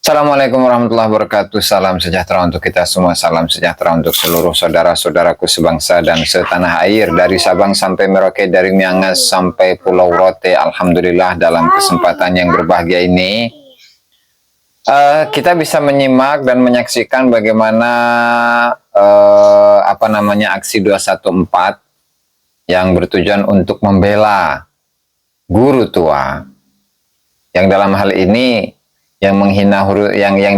Assalamualaikum warahmatullahi wabarakatuh. Salam sejahtera untuk kita semua. Salam sejahtera untuk seluruh saudara-saudaraku sebangsa dan setanah air. Dari Sabang sampai Merauke, dari Miangas sampai Pulau Rote. Alhamdulillah dalam kesempatan yang berbahagia ini, kita bisa menyimak dan menyaksikan bagaimana aksi 214 yang bertujuan untuk membela guru tua. Yang dalam hal ini yang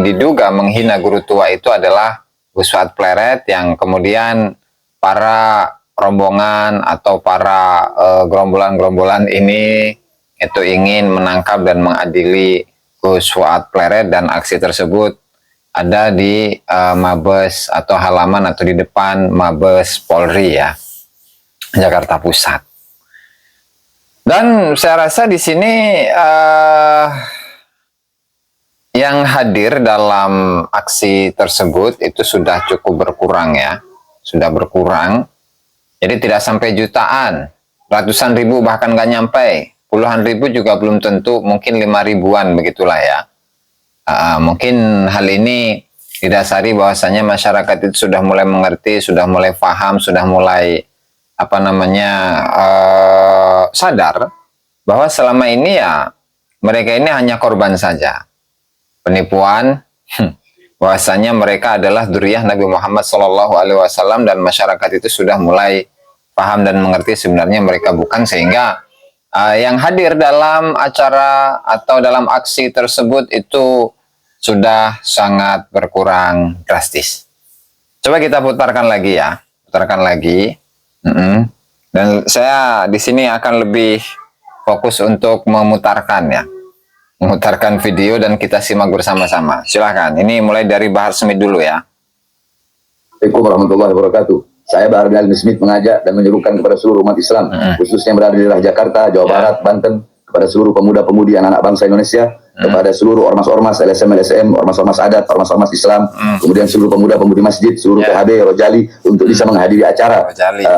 diduga menghina guru tua itu adalah Gus Fuad Pleret, yang kemudian para rombongan atau para gerombolan-gerombolan ini itu ingin menangkap dan mengadili Gus Fuad Pleret, dan aksi tersebut ada di Mabes atau halaman atau di depan Mabes Polri ya, Jakarta Pusat. Dan saya rasa di sini yang hadir dalam aksi tersebut itu sudah cukup berkurang ya, sudah berkurang. Jadi tidak sampai jutaan, ratusan ribu bahkan nggak nyampe, puluhan ribu juga belum tentu, mungkin 5 ribuan begitulah ya. Mungkin hal ini didasari bahwasanya masyarakat itu sudah mulai mengerti, sudah mulai paham, sudah mulai sadar bahwa selama ini ya mereka ini hanya korban saja. Penipuan, bahwasanya mereka adalah dzurriyyah Nabi Muhammad SAW, dan masyarakat itu sudah mulai paham dan mengerti sebenarnya mereka bukan, sehingga yang hadir dalam acara atau dalam aksi tersebut itu sudah sangat berkurang drastis. Coba kita putarkan lagi ya, putarkan lagi. Dan saya di sini akan lebih fokus untuk memutarkan video dan kita simak bersama-sama. Silahkan, ini mulai dari Bahar Smith dulu ya. Assalamualaikum warahmatullahi wabarakatuh. Saya Bahar bin Smith mengajak dan menyerukan kepada seluruh umat Islam, khususnya yang berada di daerah Jakarta, Jawa Barat, Banten, kepada seluruh pemuda-pemudi anak-anak bangsa Indonesia, kepada seluruh ormas-ormas, LSM, ormas-ormas adat, ormas-ormas Islam, kemudian seluruh pemuda-pemudi masjid, seluruh PHB, Rojali, untuk bisa menghadiri acara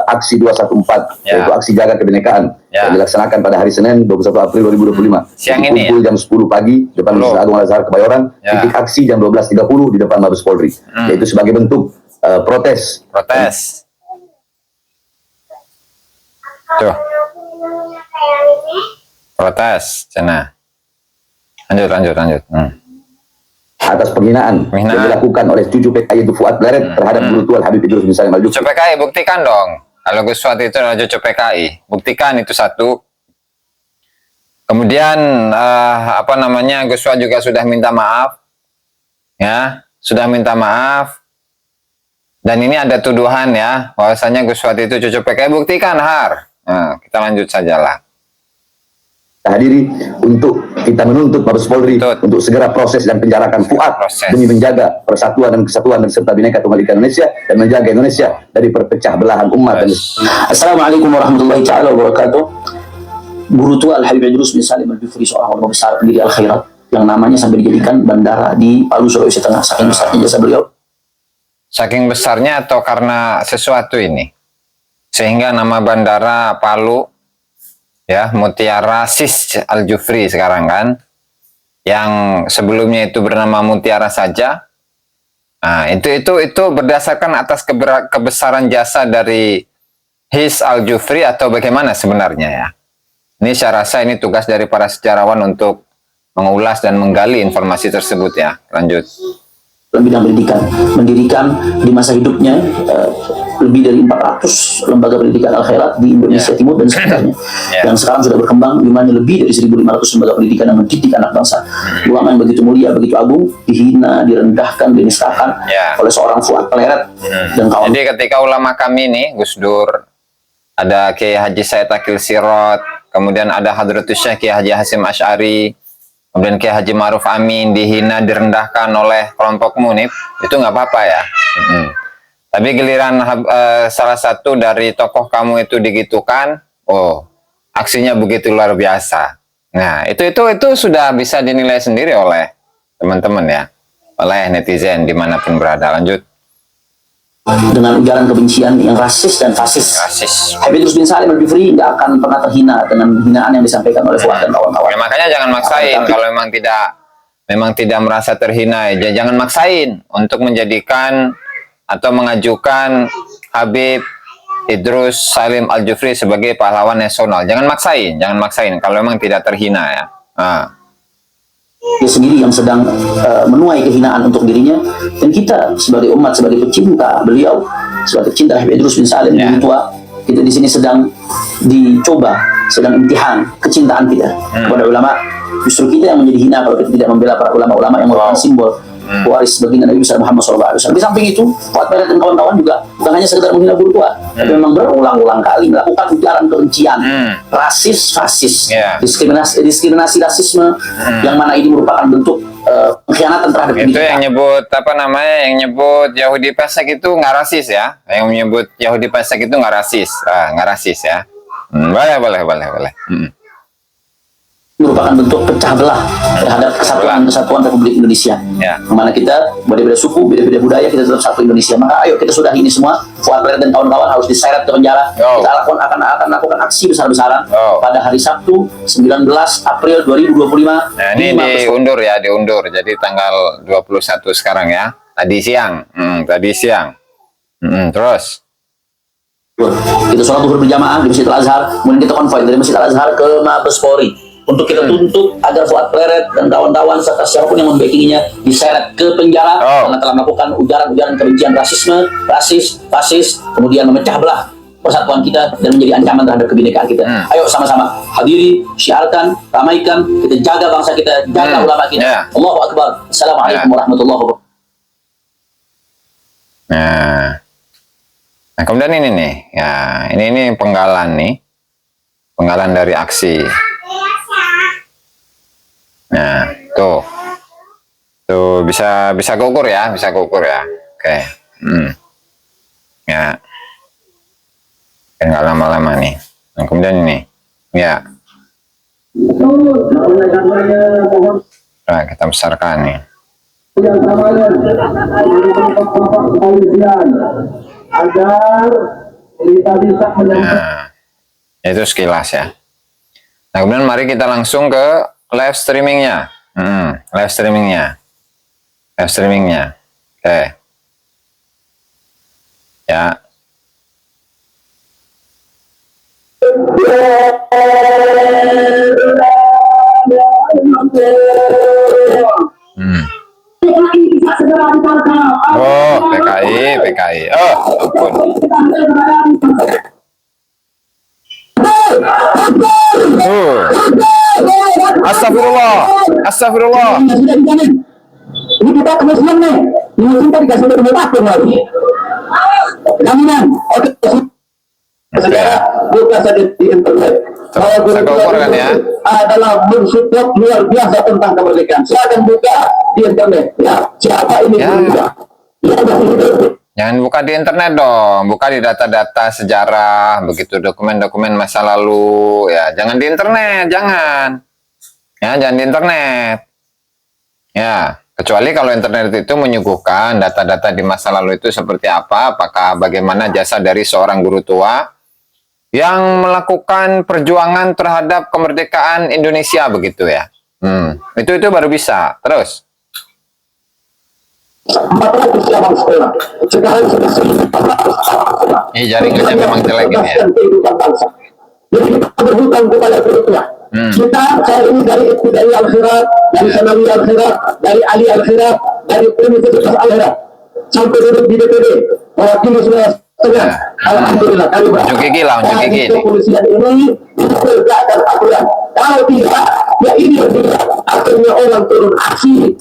aksi 214, yaitu aksi jaga kebinekaan, yang dilaksanakan pada hari Senin 21 April 2025. Siang ini jam 10 pagi, depan Masjid Agung Al-Azhar Kebayoran, titik aksi jam 12.30 di depan Mabes Polri, yaitu sebagai bentuk protes. Tuh. Protes, cina. Lanjut. Atas penghinaan yang dilakukan oleh cucu PKI itu Fuad Pleret terhadap guru tua Habib Idrus bin Salim Al-Jufri. Cucu PKI, buktikan dong. Kalau Gus Fuad itu adalah cucu PKI, buktikan itu satu. Kemudian Gus Fuad juga sudah minta maaf, ya, sudah minta maaf. Dan ini ada tuduhan ya, bahwasanya Gus Fuad itu cucu PKI, buktikan Har. Nah, kita lanjut sajalah. Hadiri untuk kita menuntut Mabes Polri untuk segera proses dan penjarakan Fuad demi menjaga persatuan dan kesatuan dan serta Bhinneka Tunggal Ika Indonesia dan menjaga Indonesia dari perpecah belahan umat. Assalamualaikum warahmatullahi wabarakatuh. Guru tua Al-Habib Idrus bin Salim Al-Jufri, seorang ulama besar pendiri Al-Khairat yang namanya sampai dijadikan bandara di Palu, Sulawesi Tengah. Saking besarnya jasa beliau. Saking besarnya atau karena sesuatu ini sehingga nama bandara Palu ya, Mutiara Sis Al-Jufri sekarang kan, yang sebelumnya itu bernama Mutiara saja. Nah, itu berdasarkan atas kebesaran jasa dari His Al-Jufri atau bagaimana sebenarnya ya. Ini saya rasa ini tugas dari para sejarawan untuk mengulas dan menggali informasi tersebut ya. Lanjut. Bidang pendidikan, mendirikan di masa hidupnya lebih dari 400 lembaga pendidikan Al-Khairat di Indonesia Timur dan sekitarnya, yang sekarang sudah berkembang, di mana lebih dari 1.500 lembaga pendidikan yang mendidik anak bangsa. Ulama yang begitu mulia, begitu agung, dihina, direndahkan, dinistakan oleh seorang Fuad Pleret dan kawan. Jadi ketika ulama kami nih, Gus Dur, ada Kiai Haji Said Akil Sirot, kemudian ada Hadratus Syekh Kiai Haji Hasyim Asy'ari, kemudian Kiai Haji Ma'ruf Amin dihina, direndahkan oleh kelompok Munif, itu nggak apa-apa ya. Tapi giliran salah satu dari tokoh kamu itu digitukan, aksinya begitu luar biasa. Nah, itu sudah bisa dinilai sendiri oleh teman-teman ya, oleh netizen dimanapun berada. Lanjut. dengan ujaran kebencian yang rasis dan fasis. Habib Idrus bin Salim Al-Jufri nggak akan pernah terhina dengan hinaan yang disampaikan oleh Fuad dan kawan-kawan. Ya, makanya jangan maksain kalau memang tidak memang tidak merasa terhina, ya jangan maksain untuk menjadikan atau mengajukan Habib Idrus Salim Al-Jufri sebagai pahlawan nasional. Jangan maksain kalau memang tidak terhina ya. Dia sendiri yang sedang menuai kehinaan untuk dirinya, dan kita sebagai umat, sebagai pecinta beliau, sebagai pecinta Habib Idrus bin Salim bin tua, kita di sini sedang dicoba, sedang imtihan kecintaan kita kepada ulama. Justru kita yang menjadi hina kalau kita tidak membela para ulama-ulama yang merupakan simbol waris baginda Nabi besar Muhammad SAW. Di samping itu, Fuad Beret dan kawan-kawan juga bukan hanya sekedar menghina guru tua, tapi memang berulang-ulang kali melakukan ujaran kebencian, rasis, fasis, diskriminasi rasisme, yang mana ini merupakan bentuk pengkhianatan terhadap itu yang nyebut apa namanya, yang nyebut Yahudi pesek itu nggak rasis ya, yang menyebut Yahudi pesek itu nggak rasis, nggak rasis ya. Boleh. Merupakan bentuk pecah belah terhadap kesatuan Republik Indonesia. Kemana kita beda-beda suku, beda-beda budaya, kita tetap satu Indonesia. Maka ayo kita sudahi ini semua. Fuad Beret dan kawan-kawan harus diseret ke penjara. Kita akan lakukan aksi besar-besaran pada hari Sabtu 19 April 2025. Nah, ini diundur. Jadi tanggal 21 sekarang ya. Tadi siang. Terus kita sholat zuhur berjamaah di Masjid Al-Azhar, kemudian kita konvoy dari Masjid Al-Azhar ke Mabes Polri untuk kita tuntut agar Fuad Beret dan kawan-kawan serta siapapun yang membackinginya diseret ke penjara karena telah melakukan ujaran-ujaran kebencian, rasisme, rasis, fasis, kemudian memecah belah persatuan kita dan menjadi ancaman terhadap kebinekaan kita. Ayo sama-sama hadiri, syiarkan, ramaikan, kita jaga bangsa kita, jaga ulama kita. Allahu Akbar. Assalamualaikum warahmatullahi wabarakatuh. Nah, kemudian ini nih, ya ini penggalan dari aksi. Nah, tuh bisa gugur ya, Oke, ya, nggak lama-lama nih. Nah, kemudian ini, ya, nah, kita besarkan nih. Yang namanya kepolisian agar kita bisa Nah, itu sekilas ya. Nah, kemudian mari kita langsung ke live streamingnya. Live streamingnya. Oke. Ya. Oh, PKI. Oh, ampun. Astagfirullah. Ini kita kemisian nih. Ini kita dikasih bermutasi lagi. Jaminan. Oke. Buka saja di internet. Saya kumpulkan ya. Adalah mensupport luar biasa tentang kemerdekaan. Saya akan buka di internet. Ya, siapa ini? Jangan buka di internet dong, buka di data-data sejarah, begitu dokumen-dokumen masa lalu, ya jangan di internet, jangan di internet, ya kecuali kalau internet itu menyuguhkan data-data di masa lalu itu seperti apa, apakah bagaimana jasa dari seorang guru tua yang melakukan perjuangan terhadap kemerdekaan Indonesia begitu ya, itu baru bisa. Terus. 400 cabang sekolah. Sekarang sudah 1.400. Ini jaringannya memang jelek ini ya. Jadi kita berhutang kepada kedua. Kita saya ini dari Ibtidai Al-Khirat, dari Sanawi Al-Khirat, dari Ali Al-Khirat, dari Universitas Al-Khirat, sampai duduk di DPD, mewakili semua setengah. Alhamdulillah kami Unjuk gigi lah, unjuk gigi. Kepolisian ini ditegakkan aturan. Kalau tidak, ya ini akhirnya orang turun aksi.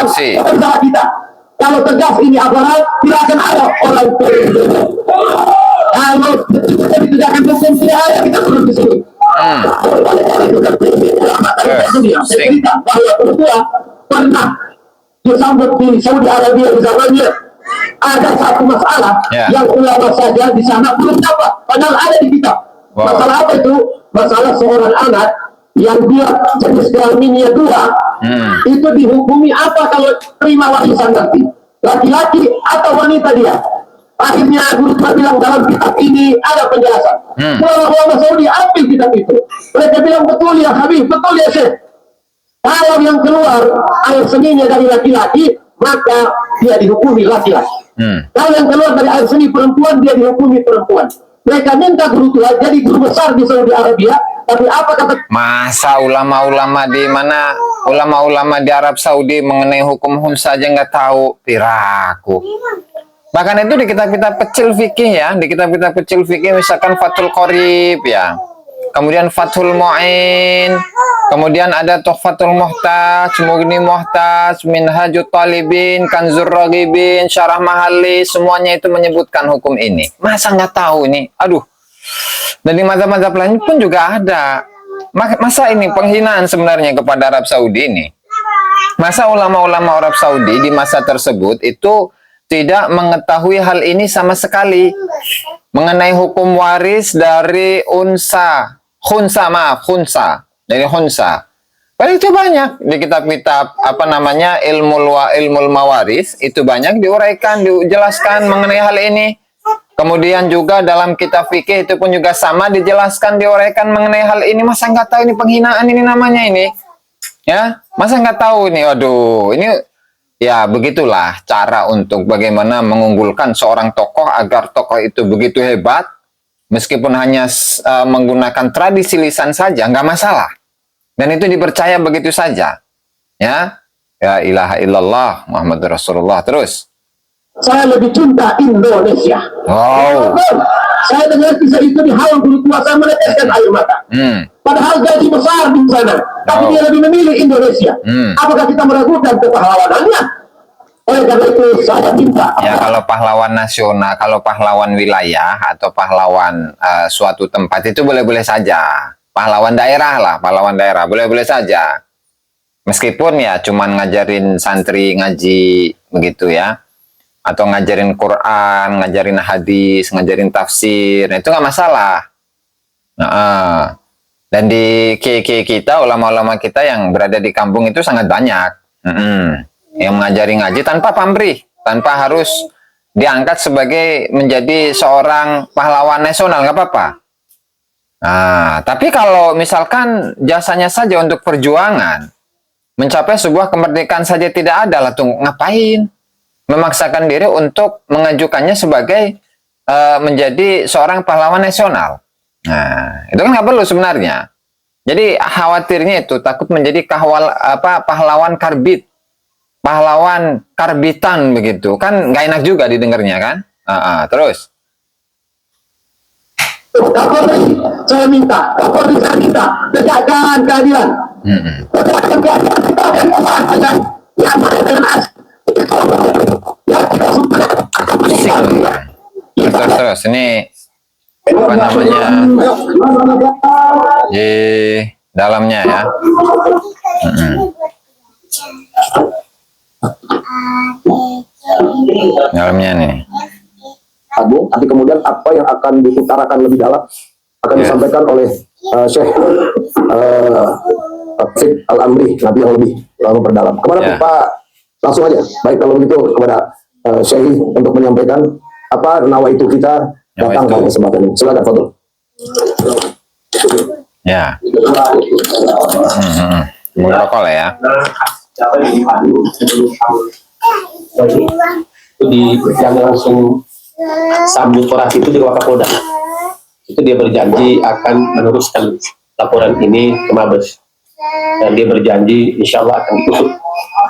Aksi. Bersama kita. Kalau tegas ini aparat, tidak akan ada orang turun. Kalau ditegakkan hukum tidak ada, kita turun di sini. Cerita bahwa Pertua pernah disambut di Saudi Arabia misalnya ada satu masalah yang ulama saja di sana belum dapat, padahal ada di kita. Masalah apa itu? Masalah seorang anak yang dia jenis kelaminnya 2 itu dihukumi apa kalau terima warisan nanti, laki-laki atau wanita dia. Akhirnya guru bilang dalam kitab ini ada penjelasan. Ulama Saudi ambil kitab itu. Mereka bilang betul ya Habib, betul ya Syekh. Kalau yang keluar air seninya dari laki-laki, maka dia dihukumi laki-laki. Kalau yang keluar dari air seni perempuan, dia dihukumi perempuan. Mereka minta guru tua jadi guru besar di Saudi Arabia, tapi apa kata Masa ulama-ulama di mana, ulama-ulama di Arab Saudi mengenai hukum hunsa saja nggak tahu, piraku. Bahkan itu di kitab-kitab kecil fikih ya, di kitab-kitab kecil fikih misalkan Fathul Qorib ya, kemudian Fathul Mu'in, kemudian ada Tuhfatul Muhtaj, Mughni Muhtaj, Minhajut Talibin, Kanzur Raghibin, Syarah Mahalli, semuanya itu menyebutkan hukum ini. Masa nggak tahu ini? Aduh. Dan di mazhab-mazhab lain pun juga ada. Masa ini penghinaan sebenarnya kepada Arab Saudi ini? Masa ulama-ulama Arab Saudi di masa tersebut itu tidak mengetahui hal ini sama sekali mengenai hukum waris dari khunsa, dari khunsa. Padahal itu banyak di kitab-kitab apa namanya ilmul mawaris, itu banyak diuraikan, dijelaskan mengenai hal ini. Kemudian juga dalam kitab fikih itu pun juga sama dijelaskan, diuraikan mengenai hal ini. Masa nggak tahu ini penghinaan ini namanya ini? Ya, masa nggak tahu ini? Waduh, ini ya begitulah cara untuk bagaimana mengunggulkan seorang tokoh agar tokoh itu begitu hebat, meskipun hanya menggunakan tradisi lisan saja nggak masalah, dan itu dipercaya begitu saja. Ya, ya ilaha illallah Muhammadur Rasulullah. Terus. saya lebih cinta Indonesia. Wow. Saya dengar kisah itu di haul guru tua, saya meneteskan air mata. Padahal gaji besar di sana, tapi dia lebih memilih Indonesia. Apakah kita meragukan kepahlawanannya? Oleh karena itu saya minta. Ya kalau pahlawan nasional, kalau pahlawan wilayah atau pahlawan suatu tempat itu boleh-boleh saja. Pahlawan daerah lah, pahlawan daerah boleh-boleh saja. Meskipun ya cuman ngajarin santri ngaji begitu ya. Atau ngajarin Quran, ngajarin hadis, ngajarin tafsir, nah, itu nggak masalah. Dan di kita, ulama-ulama kita yang berada di kampung itu sangat banyak. Yang mengajari ngaji tanpa pamrih, tanpa harus diangkat sebagai menjadi seorang pahlawan nasional, nggak apa-apa. Nah, tapi kalau misalkan jasanya saja untuk perjuangan, mencapai sebuah kemerdekaan saja tidak ada, lah tuh ngapain? Memaksakan diri untuk mengajukannya sebagai menjadi seorang pahlawan nasional. Nah, itu kan nggak perlu sebenarnya. Jadi khawatirnya itu takut menjadi pahlawan karbit, pahlawan karbitan begitu, kan nggak enak juga didengarnya kan. Terus. Kapolri, saya minta, Kapolri saya minta, tegakkan keadilan. Tegakkan keadilan. Terus ini apa namanya di dalamnya ya. Dalamnya nih. Agung, tapi kemudian apa yang akan diutarakan lebih dalam akan disampaikan oleh Syekh Al-Amri, Nabi yang lebih memperdalam. Kemana Pak? Langsung aja. Baik kalau begitu kepada Syekh untuk menyampaikan apa nawaitu kita datang pada kesempatan ini. Silakan, Fadl. Ya. Protokol ya. Itu yang langsung sambut orasi itu di Wakapolda. Itu dia berjanji akan meneruskan laporan ini ke Mabes. Dan dia berjanji insya Allah akan diusut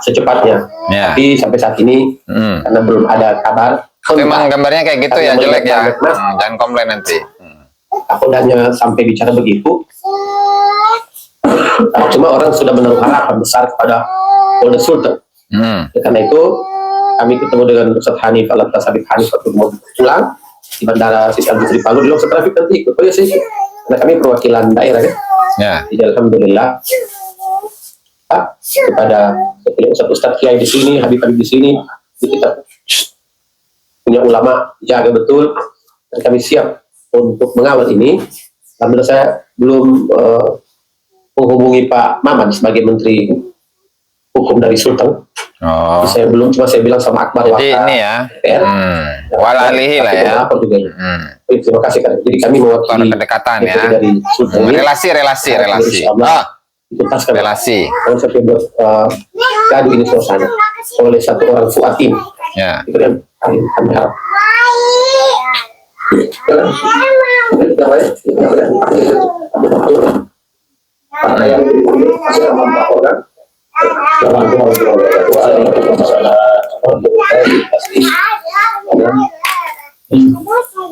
secepatnya. Tapi sampai saat ini karena belum ada kabar. Memang gambarnya kayak gitu ya, jelek ya. Jangan komplain nanti. Kapoldanya sampai bicara begitu. Cuma orang sudah menaruh harapan besar kepada Polda Sulteng. Karena itu kami ketemu dengan Ustaz Hanif Al-Atas Habib Hanif waktu mau pulang di Bandara Sisal Bukri Palu, di Loksor Trafik nanti ikut. Oh ya sih, karena kami perwakilan daerah kan. Jadi alhamdulillah kepada Ustaz Kiai di sini, Habib di sini, kita punya ulama jaga betul, dan kami siap untuk mengawal ini. Alhamdulillah saya belum menghubungi Pak Maman sebagai Menteri Hukum dari Sulteng. Saya belum, cuma saya bilang sama Akbar. Jadi ini ya, walalihi lah ya. Terima kasih kan. Jadi kami mewakili kedekatan ya. Dari Sulteng. Relasi. dituntaskan relasi. konsep yang buat gaduh ini selesai oleh satu orang Fuatin. Ya. Itu yang kami harap.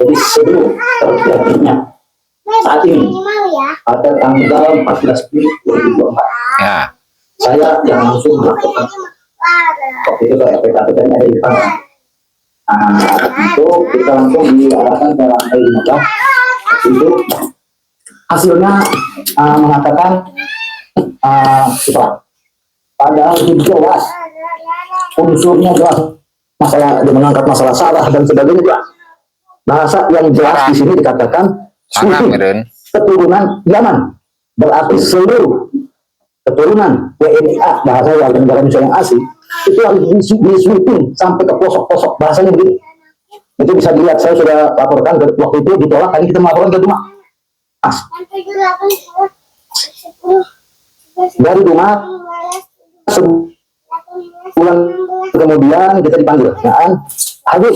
Jadi sebelum terjadinya saat ini pada tanggal 14 Juli 2024 Ya. saya yang langsung melakukan waktu itu kayak PKP dan ada di depan. Itu kita langsung diarahkan ke lantai 15. Itu hasilnya mengatakan padahal itu jelas unsurnya jelas, masalah dia mengangkat masalah salah dan sebagainya jelas. Bahasa yang jelas di sini dikatakan keturunan Yaman, berarti seluruh keturunan WNIA, bahasa warga negara Indonesia yang asli itu harus disweeping sampai ke pelosok-pelosok, bahasanya begitu. Itu bisa dilihat, saya sudah laporkan waktu itu ditolak, kali kita melaporkan ke rumah dari rumah sebulan kemudian kita dipanggil, Habib,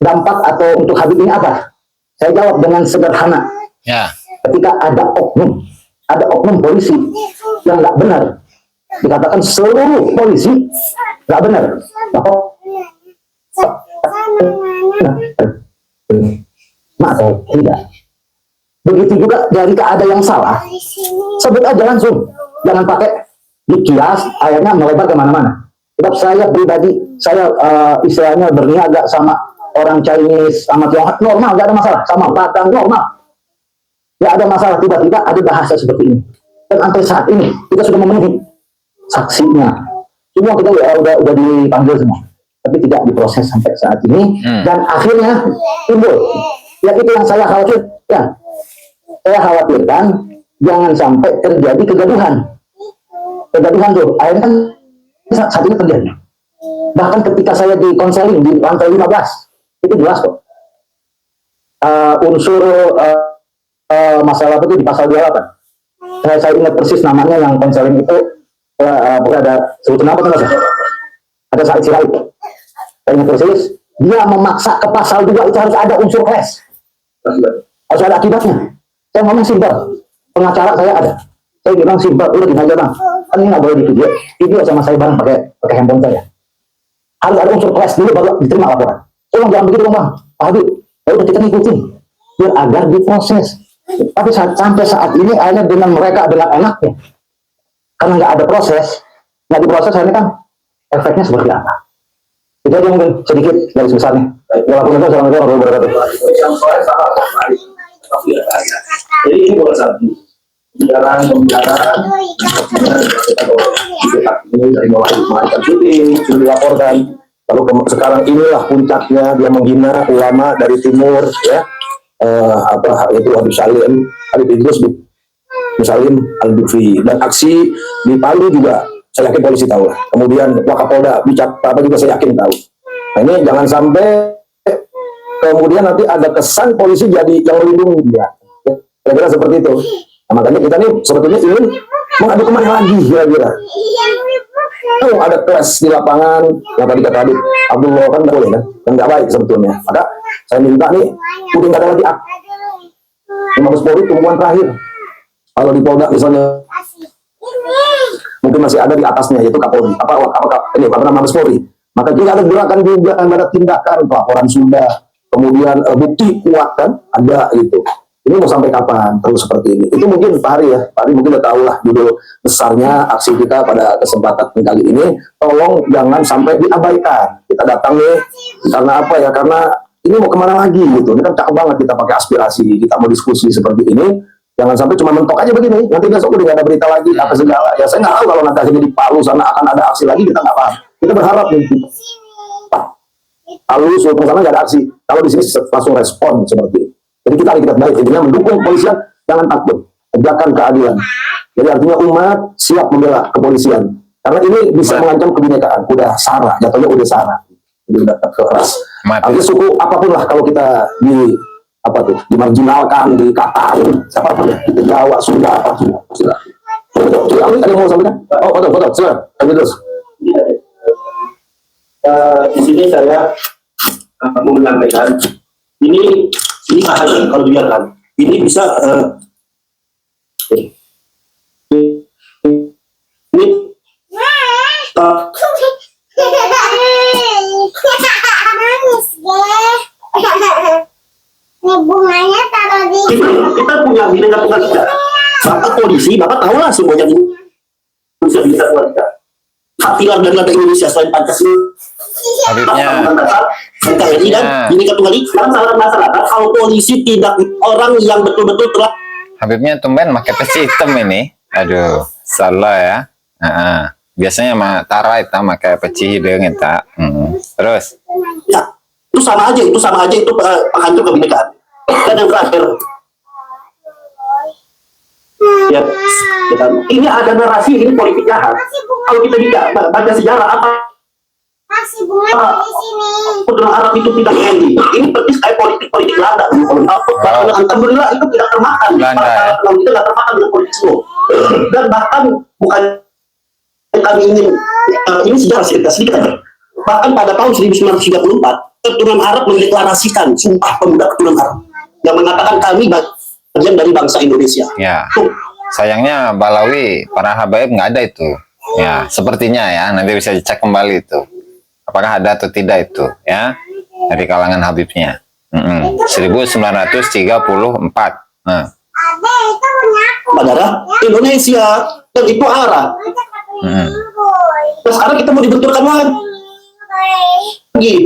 dampak atau untuk Habib ini apa? Saya jawab dengan sederhana. Ya. Ketika ada oknum polisi yang nggak benar, dikatakan seluruh polisi nggak benar, atau tidak. Begitu juga jika ada yang salah, sebut aja langsung, jangan pakai dikias, akhirnya melebar kemana-mana. Sebab saya pribadi, saya istilahnya berniaga sama orang Chinese, sama Tionghoa, normal, nggak ada masalah, sama Padang normal, nggak ada masalah. Tiba-tiba ada bahasa seperti ini, dan sampai saat ini kita sudah memenuhi saksinya, semua kita udah dipanggil semua, tapi tidak diproses sampai saat ini. Dan akhirnya timbul, ya itu yang saya khawatirkan. Saya khawatirkan jangan sampai terjadi kegaduhan tuh, akhirnya kan saat ini terjadi. Bahkan ketika saya di konseling di lantai 15 itu jelas kok unsur masalah itu di pasal 28. Saya ingat persis namanya yang konseling itu, ada sebutan apa tuh, ada Said Sirait. Saya ingat persis, dia memaksa ke pasal 2 itu harus ada unsur kelas, harus ada akibatnya. Saya ngomong simpel, pengacara saya ada, saya bilang simpel, udah gini aja bang, kan ini nggak boleh di video sama saya bareng pakai handphone saya, harus ada unsur kelas dulu baru diterima laporan. Saya jangan begitu bang, Pak Habib, udah kita ngikutin biar agar diproses. Tapi sampai saat ini akhirnya dengan mereka dengan enaknya, karena nggak ada proses, nggak diproses, akhirnya kan efeknya seperti apa? Itu aja mungkin sedikit dari besarnya. Assalamualaikum warahmatullahi wabarakatuh. Jadi ini boleh satu pembicaraan ini dari mulai syuting sudah dilaporkan, lalu sekarang inilah puncaknya dia menghina ulama dari timur, ya, itu Habib Salim, Habib Idrus bin Salim Al-Bikri, dan aksi di Palu juga saya yakin polisi tahu lah. Kemudian Wakapolda bicara apa juga saya yakin tahu. Nah ini jangan sampai kemudian nanti ada kesan polisi jadi yang melindungi dia. Kira-kira seperti itu. Nah, makanya kita nih sebetulnya ingin mengadu kemana lagi kira-kira. Ada kelas di lapangan, yang tadi kata Abdullah kan nggak boleh kan, dan nggak baik sebetulnya. Maka saya minta nih, udah nggak ada lagi Mabes Polri tumpuan terakhir. Kalau di Polda misalnya, mungkin masih ada di atasnya, yaitu Kapolri, Mabes Polri. Maka juga ada gerakan juga, ada tindakan, pelaporan sudah, kemudian bukti kuat kan, ada gitu. Ini mau sampai kapan terus seperti ini? Itu mungkin Pak Hari ya, Pak Hari mungkin udah tahu lah judul besarnya aksi kita pada kesempatan kali ini. Tolong jangan sampai diabaikan. Kita datang nih karena apa ya? Karena ini mau kemana lagi gitu? Ini kan cakep banget kita pakai aspirasi, kita mau diskusi seperti ini. Jangan sampai cuma mentok aja begini. Nanti besok udah nggak ada berita lagi apa segala. Ya saya nggak tahu kalau nanti akhirnya di Palu sana akan ada aksi lagi, kita nggak paham. Kita berharap nih Palu Sulawesi sana nggak ada aksi. Kalau di sini langsung respon seperti itu. Jadi kita harus baik, intinya mendukung kepolisian, jangan takut, tegakkan keadilan. Jadi artinya umat siap membela kepolisian, karena ini bisa mengancam kebinekaan. Udah sara, jatuhnya udah sara, jadi udah keras. Artinya suku apapun lah, kalau kita dimarginalkan, dikatain, siapapun ya, kita Jawa, Sunda, apa sudah. Ada yang mau sampaikan? Oh, foto, silakan. Lanjut terus. Di sini saya mau menyampaikan ini bahaya kalau dibiarkan. Ini bisa bunganya taruh di kita punya Bhinneka Tunggal Ika. Bapak polisi, bapak tahu lah semuanya Indonesia Bhinneka Tunggal Ika. Hak pilar dari negara Indonesia selain Pancasila, Habibnya, NKRI dan Bhinneka Tunggal Ika. Sekarang salah masyarakat kalau polisi tidak orang yang betul-betul telah Habibnya tumben pakai peci hitam ini. Aduh, salah ya. Biasanya Tara itu pakai peci hidung itu. Terus, ya, itu sama aja itu penghancur kebinekaan. Dan yang terakhir, ya, ini ada narasi ini politik jahat. Kalau kita tidak baca sejarah apa masih bunga di sini. Pertunahan Arab itu tidak handy. Ini persis kayak politik Belanda. Alhamdulillah itu tidak termakan. Belanda, ya? Kalau kita tidak termakan dengan politik Islam. Dan bahkan bukan kami ingin ini sejarah sedikit aja. Bahkan pada tahun 1934 keturunan Arab mendeklarasikan Sumpah Pemuda Keturunan Arab yang mengatakan kami bagian dari bangsa Indonesia. ya. Sayangnya Balawi, para habaib nggak ada itu. Ya, sepertinya ya. Nanti bisa dicek kembali itu. Apakah ada atau tidak itu, ya, dari kalangan Habibnya. 1934. Nah. Ada itu punya aku. Saudara, Indonesia dan itu Arab. Nah, sekarang kita mau dibenturkan lagi.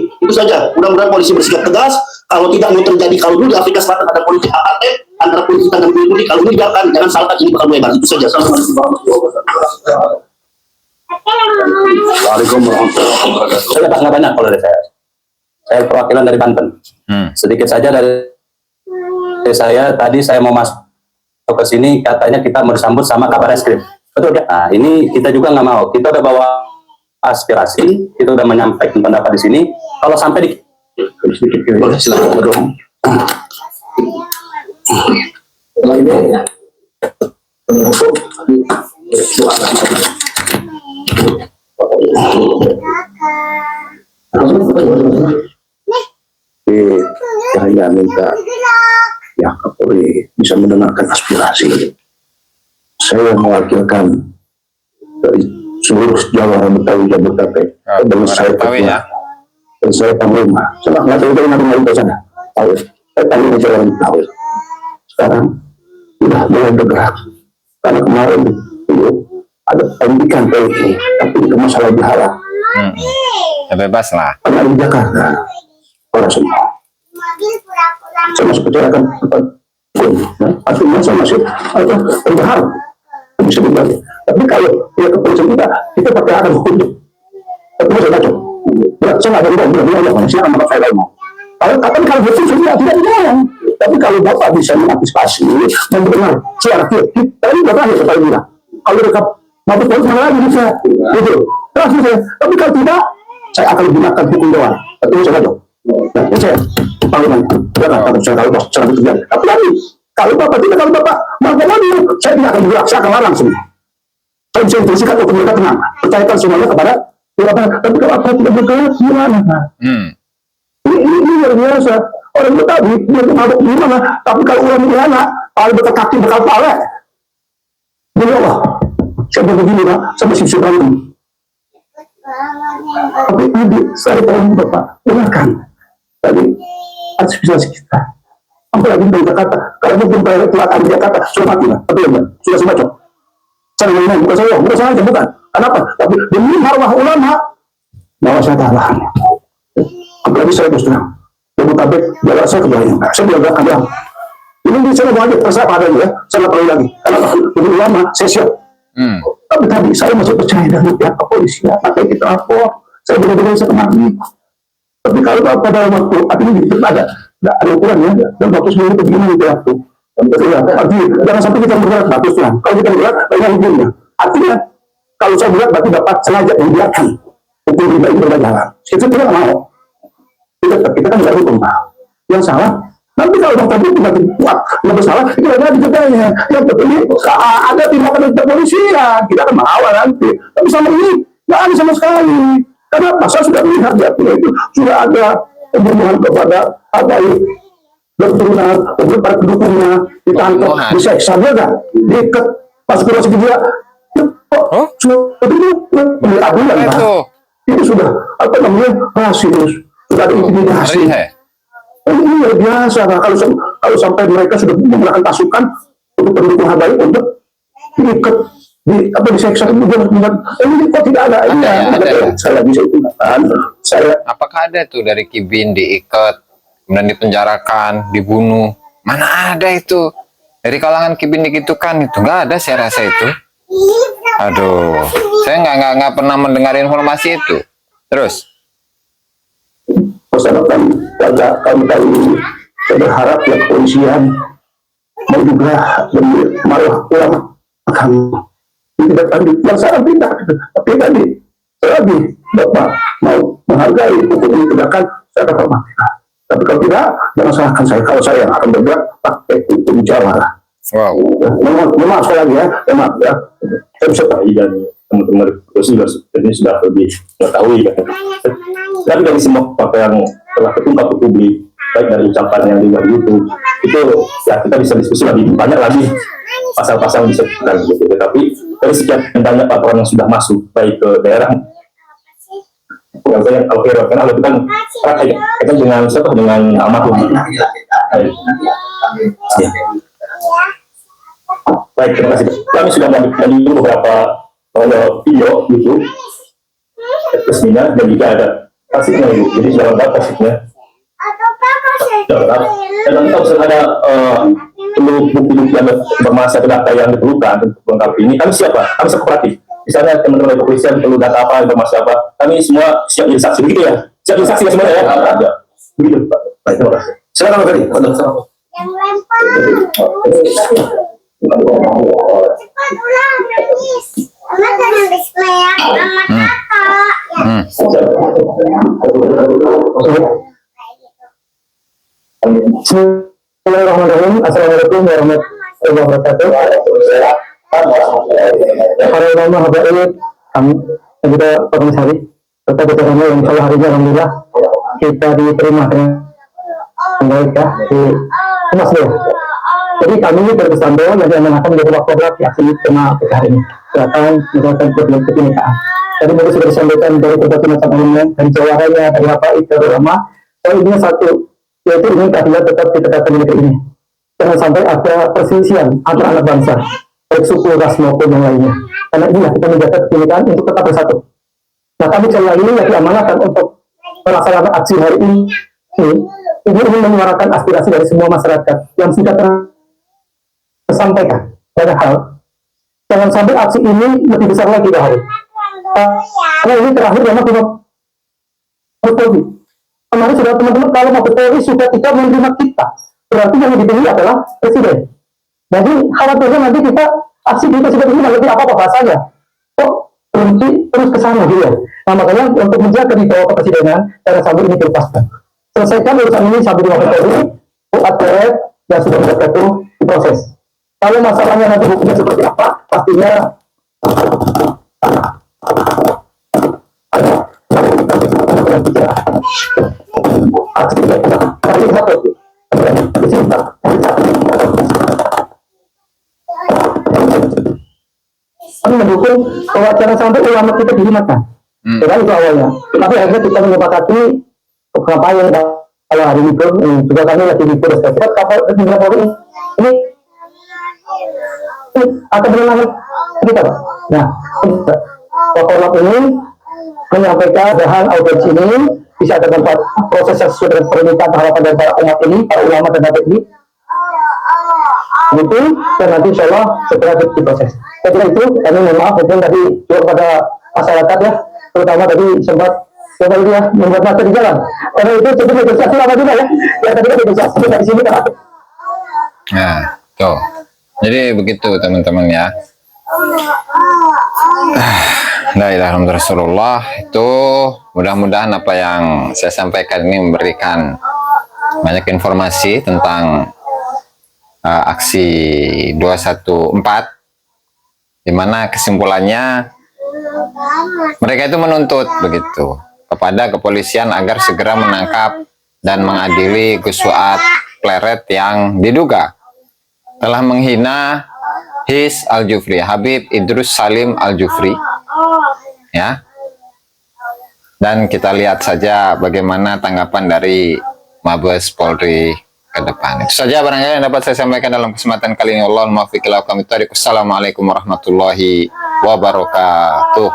Itu saja. Mudah-mudahan polisi bersikap tegas. Kalau tidak mau terjadi, kalau dulu di Afrika Selatan ada politik apartheid antara politik dan politik, kalau ini jangan salahkan ini bakal lebar. Itu saja. Assalamualaikum warahmatullahi wabarakatuh. Waalaikumsalam warahmatullahi wabarakatuh. Saya tak nggak banyak kalau dari saya. Saya perwakilan dari Banten. Sedikit saja dari saya. Tadi saya mau masuk ke sini, katanya kita mau disambut sama kabar eskrim. Betul ya? Nah, ini kita juga nggak mau. Kita udah bawa aspirasi, kita udah menyampaikan pendapat di sini. Kalau sampai di boleh silakan berdua. Saya minta ya Kapolri bisa mendengarkan aspirasi. Saya mewakilkan dari seluruh Jawa Betawi Jabodetabek dan saya ya. Dan saya panglima. Saya nggak tahu dari sana. Tahu? Saya panglima Jawa Betawi. Sekarang sudah mulai bergerak. Karena kemarin itu ada pendidikan PI, tapi itu masalah bihala. Bebas lah. Karena di Jakarta, orang semua. Saya masih percayakan artinya saya masih berharap bisa dibantu. Tapi kalau ya kepolisian kita pakai akan hukum. Tapi saya baca. Saya nggak ada bilang siapa nama saya lain. Kalau betul saya tidak dilarang. Tapi kalau Bapak bisa mengantisipasi, mendengar suara kita, tadi Bapak hanya sekali bilang. Kalau rekap Bapak harus mana lagi bisa, gitu. Tapi kalau tidak, saya akan gunakan hukum doang. Tapi saya baca. Nah, ini saya panggilan. Saya kalau cara itu terjadi. Tapi lagi, kalau Bapak tidak, kalau Bapak mau saya tidak akan bergerak, saya akan larang semua. Saya bisa instruksikan untuk mereka tenang. Percayakan semuanya kepada Bapak. Tapi kalau Bapak tidak bergerak, gimana? Ini luar biasa. Orang itu tadi, dia mabuk gimana? Tapi kalau orang itu anak, kalau dekat kaki bekal pala. Ya Allah, saya begini Pak, saya masih bisa bantu. Tapi tadi, saya tahu Bapak, dengarkan. Tadi, aspirasi kita. Apalagi dari Jakarta, kalau mungkin kelihatan di Jakarta, sudah mati lah. Tapi ya, sudah semacam. Saya ngomong, bukan saya aja, bukan. Kenapa? Tapi demi marwah ulama, bahwa saya kalah. Apalagi saya terus terang. Jabodetabek, jalan saya kebayang. Saya bilang bilang. Ini saya mau aja terserah padanya ya. Saya nggak perlu lagi. Karena demi ulama, saya siap. Tapi tadi saya masih percaya dengan pihak kepolisian. Makanya kita lapor. Saya benar-benar bisa kemari. Tapi kalau pada waktu artinya ada ukurannya. Dan waktu seminggu itu begini gitu waktu. Artinya jangan sampai kita bergerak bagus lah. Kalau kita bergerak, banyak hukumnya. Artinya kalau saya bergerak berarti dapat sengaja membiarkan hukum riba itu berjalan. Kita tidak mau. Kita kan tidak hukum Pak. Yang salah Nanti kalau dokter itu makin kuat, nggak bersalah, itu ada dijedanya. Yang penting ada tindakan dari kepolisian, kita akan mengawal nanti. Tapi sama ini nggak ada sama sekali. Karena pasal sudah melihat ya, itu sudah ada pembunuhan kepada apa itu dokternya, para pendukungnya ditangkap, diseksa dia kan, diikat pas kurasi dia. Oh? Itu sudah apa namanya rasis, sudah ada intimidasi. Ini luar biasa. Nah, kalau sampai mereka sudah menggunakan pasukan untuk pendukung Habaib untuk diikat, diseksa kemudian ini kok tidak ada. Saya bisa itu saya. Apakah ada tuh dari Kibin diikat, kemudian dipenjarakan, dibunuh? Mana ada itu dari kalangan Kibin digitukan? Itu nggak ada, saya rasa itu. Aduh, saya nggak pernah mendengar informasi itu. Terus masyarakat kami saya berharap ya kepolisian mau juga malah ulama kami tidak lanjut yang saya tidak, tapi tadi selagi Bapak mau menghargai hukum ini tegakkan, saya akan hormati. Tapi kalau tidak, jangan salahkan saya. Kalau saya yang akan bergerak pakai hukum Jawa. wow. Memang sekali lagi ya, memang ya. Saya bisa tahu dan teman-teman ini sudah lebih mengetahui kan. Tapi dari semua apa yang telah terungkap ke publik, baik dari ucapan yang dibuat YouTube, itu ya kita bisa diskusi lebih banyak lagi pasal-pasal yang disebutkan gitu. Tapi dari sekian banyak laporan yang sudah masuk baik ke daerah yang saya Al-Khairah, karena itu kan kaitan dengan siapa, dengan almarhum. Ya. Baik, terima kasih. Kami sudah mengambil beberapa video YouTube resminya dan juga ada kasetnya itu, jadi sudah lengkap kasetnya. Dan nanti kalau ada perlu bukti-bukti yang bermasalah data yang diperlukan untuk melengkapi ini, kami siapa? Kami kooperatif. Misalnya teman-teman dari kepolisian perlu data apa, informasi apa, kami semua siap jadi saksi, begitu ya? Siap jadi saksi semuanya ya? Ada. Begitu, Pak. Baik, terima kasih. Silakan Pak Ferry. Yang lempar. Cepat ulang, nangis. Mama jangan display ya, sama kakak. Bismillahirrahmanirrahim. Assalamualaikum warahmatullahi wabarakatuh. Para ulama habaib, kami dan juga komisaris serta ketua yang insya Allah hari ini alhamdulillah kita diterima dengan baik ya di Masjid. Jadi kami ini berkesan doa yang akan menjadi wakil aksi tema kita hari ini. Silakan menjelaskan kebinekaan. Tadi mungkin sudah disampaikan dari berbagai macam elemen, dari jawabannya, dari apa itu ulama. Soal ini satu, yaitu ingin keadilan tetap ditegakkan di negeri ini. Jangan sampai ada perselisihan antara anak bangsa, baik suku, ras maupun yang lainnya. Karena inilah kita menjaga kebinekaan untuk tetap bersatu. Nah, kami sekali ini yang diamanahkan untuk melaksanakan aksi hari ini ingin menyuarakan aspirasi dari semua masyarakat yang sudah tersampaikan. Padahal jangan sampai aksi ini lebih besar lagi dahulu. Karena ini terakhir memang cuma Polri. Kemarin sudah teman-teman kalau mau Polri sudah tidak menerima kita, berarti yang dipilih adalah presiden. Jadi khawatirnya nanti kita aksi di presiden ini lebih apa bahasanya? Kok berhenti terus ke sana gitu ya. Nah makanya untuk menjaga di bawah kepresidenan jangan sampai ini dilepaskan. Selesaikan urusan ini sampai di waktu Polri, UATF yang sudah itu diproses. Kalau masalahnya nanti hukumnya seperti apa, pastinya kami mendukung bahwa jangan sampai ulama kita dihinakan. Karena itu awalnya. Tapi akhirnya kita menyepakati beberapa yang kalau hari itu juga kami lagi di Polres Kapal Polri ini akan mengenai kita, Pak. Nah, Bapak ini menyampaikan bahan audiensi ini bisa ada tempat proses yang sesuai dengan permintaan harapan dari para umat ini, para ulama dan nabi ini. Itu dan nanti insya Allah segera diproses. Saya kira itu, kami mohon maaf mungkin tadi juga pada masyarakat ya, terutama tadi sempat membuat macet di jalan. Karena itu jadi negosiasi lama juga ya. Ya tadi kan negosiasi dari sini kan. Nah, tuh. Jadi begitu teman-teman ya. La ilaha illallah Rasulullah, itu mudah-mudahan apa yang saya sampaikan ini memberikan banyak informasi tentang aksi 214, di mana kesimpulannya mereka itu menuntut begitu kepada kepolisian agar segera menangkap dan mengadili Gus Fuad Pleret yang diduga telah menghina His Al-Jufri, Habib Idrus Salim Al-Jufri, ya. Dan kita lihat saja bagaimana tanggapan dari Mabes Polri ke depan. Itu saja barangkali yang dapat saya sampaikan dalam kesempatan kali ini. Assalamualaikum warahmatullahi wabarakatuh.